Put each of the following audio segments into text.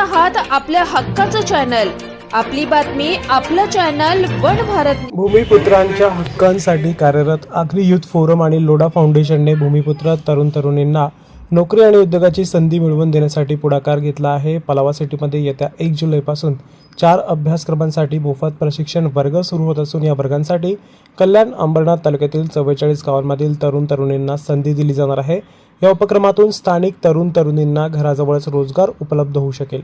आहात आपल्या हक्काचं चॅनल, आपली बातमी, आपलं चॅनल वन भारत। भूमिपुत्रांच्या हक्कांसाठी कार्यरत आगरी युथ फोरम आणि लोढा फाउंडेशनने भूमिपुत्र तरुणींना नोकरी आणि उद्योगाची संधी मिळवून देण्यासाठी पुढाकार घेतला आहे। पलावा सिटीमध्ये येत्या 1 जुलैपासून 4 अभ्यासक्रमांसाठी मोफत प्रशिक्षण वर्ग सुरू होत असून या वर्गांसाठी कल्याण अंबरनाथ तालुक्यातील 44 गावांमधील तरुणींना संधी दिली जाणार आहे। या उपक्रमातून स्थानिक तरुणींना घराजवळच रोजगार उपलब्ध होऊ शकेल।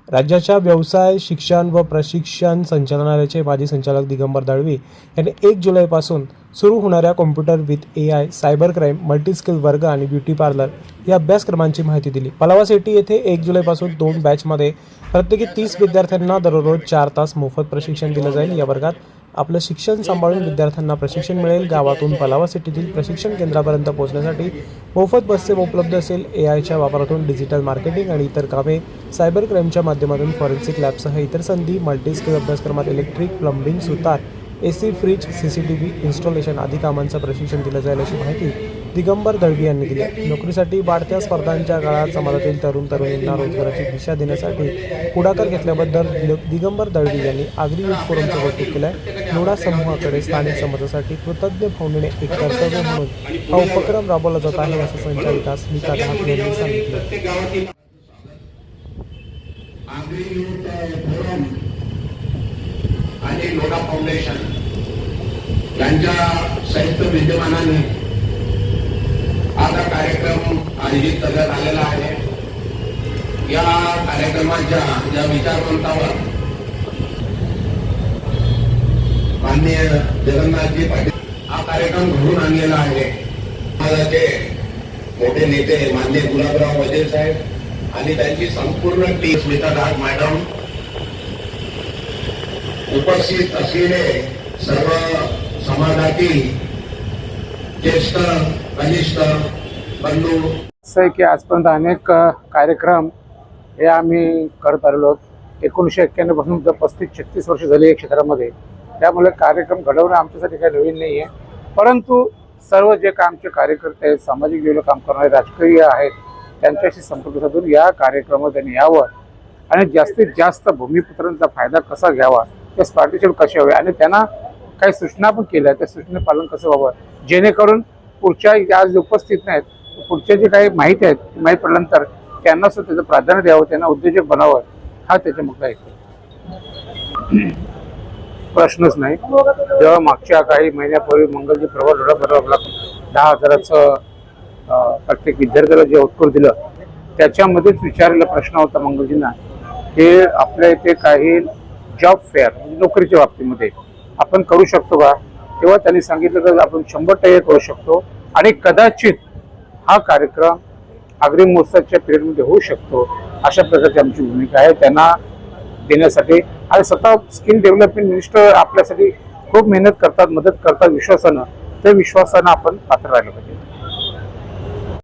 राज्याच्या व्यवसाय शिक्षण व प्रशिक्षण संचालनालयाचे माजी संचालक दिगंबर दळवी यांनी 1 जुलैपासून सुरू होणाऱ्या computer with AI, cyber crime, multiskill वर्ग आणि ब्युटी पार्लर या अभ्यासक्रमांची माहिती दिली। पलावा सिटी येथे 1 जुलैपासून 2 बॅचमध्ये प्रत्येकी 30 विद्यार्थ्यांना दररोज 4 तास मोफत प्रशिक्षण दिले जाईल। या वर्गात आपलं शिक्षण सांभाळून विद्यार्थ्यांना प्रशिक्षण मिळेल। गावातून पलावा सिटीतील प्रशिक्षण केंद्रापर्यंत पोहोचण्यासाठी मोफत बससेवा उपलब्ध असेल। AIच्या वापरातून डिजिटल मार्केटिंग आणि इतर कामे, सायबर क्राईमच्या माध्यमातून फॉरेन्सिक लॅबसह इतर संधी, मल्टीस्किल अभ्यासक्रमात इलेक्ट्रिक, प्लंबिंग, सुतार, AC, फ्रीज, CCTV इन्स्टॉलेशन आदी कामांचं प्रशिक्षण दिलं जाईल अशी माहिती दिगंबर दळवी यांनी दिली। नोकरीसाठी वाढत्या स्पर्धांच्या काळात समाजातील तरुणींना रोजगाराची दिशा देण्यासाठी पुढाकार घेतल्याबद्दल दिगंबर दळवी यांनी आगरी युथ फोरमचं कौतुक केलं। लोढा समूहाकडे स्थानिक समाजासाठी कृतज्ञ भावनेने एक कर्तव्य म्हणून हा उपक्रम राबवला जात आहे असं संचालिका स्मिता घाट यांनी सांगितलं। आगरी युथ फोरम आणि लोढा फाउंडेशन यांच्या संयुक्त विद्यमानाने आता कार्यक्रम आयोजित करण्यात आलेला आहे। या कार्यक्रमाच्या ज्या विचारवंतावर माननीय जगन्नाथजी पाटील हा कार्यक्रम घडून आणलेला आहे। समाजाचे मोठे नेते माननीय गुलाबराव वजीर साहेब आणि त्यांची संपूर्ण टीम, स्मिता घाट मॅडम, उपस्थित असलेले सर्व समाजातील ज्येष्ठ कनिष्ठ बंधू, असं आहे की आजपर्यंत अनेक कार्यक्रम हे आम्ही करत आलेलो आहोत। 1991 पासून 35-36 वर्ष झाली या क्षेत्रामध्ये, त्यामुळे कार्यक्रम घडवणं आमच्यासाठी काही नवीन नाही आहे। परंतु सर्व जे काय आमचे कार्यकर्ते आहेत, सामाजिक जीवनात काम करणारे, राजकीय आहेत, त्यांच्याशी संपर्क साधून या कार्यक्रमात त्यांनी यावं आणि जास्तीत जास्त भूमिपुत्रांचा फायदा कसा घ्यावा, त्या पार्टिसिपेट कसे हवे आणि त्यांना काही सूचना पण केल्या, त्या सूचने पालन कसं व्हावं, जेणेकरून पुढच्या आज उपस्थित नाहीत, पुढच्या जे काही माहिती आहेत माहीत पडल्यानंतर त्यांना सुद्धा त्याचं प्राधान्य द्यावं, त्यांना उद्योजक बनावं, हा त्याच्या मुद्दा आहे। प्रश्नच नाही। जेव्हा मागच्या काही महिन्यापूर्वी मंगलजी प्रवाह लोढा आपला 10,000चं प्रत्येक विद्यार्थ्याला जे उत्तर दिलं, त्याच्यामध्येच विचारलेला प्रश्न होता मंगलजींना की आपल्या इथे काही जॉब फेअर नोकरीच्या बाबतीमध्ये आपण करू शकतो का? तेव्हा त्यांनी सांगितलं की आपण 100% करू शकतो आणि कदाचित हा कार्यक्रम आगरी महोत्सवाच्या पिरियडमध्ये होऊ शकतो, अशा प्रकारची आमची भूमिका आहे त्यांना देण्यासाठी। आणि स्वतः स्किल डेव्हलपमेंट मिनिस्टर आपल्यासाठी खूप मेहनत करतात, मदत करतात विश्वासानं, त्या विश्वासानं आपण पात्र राहिलं पाहिजे।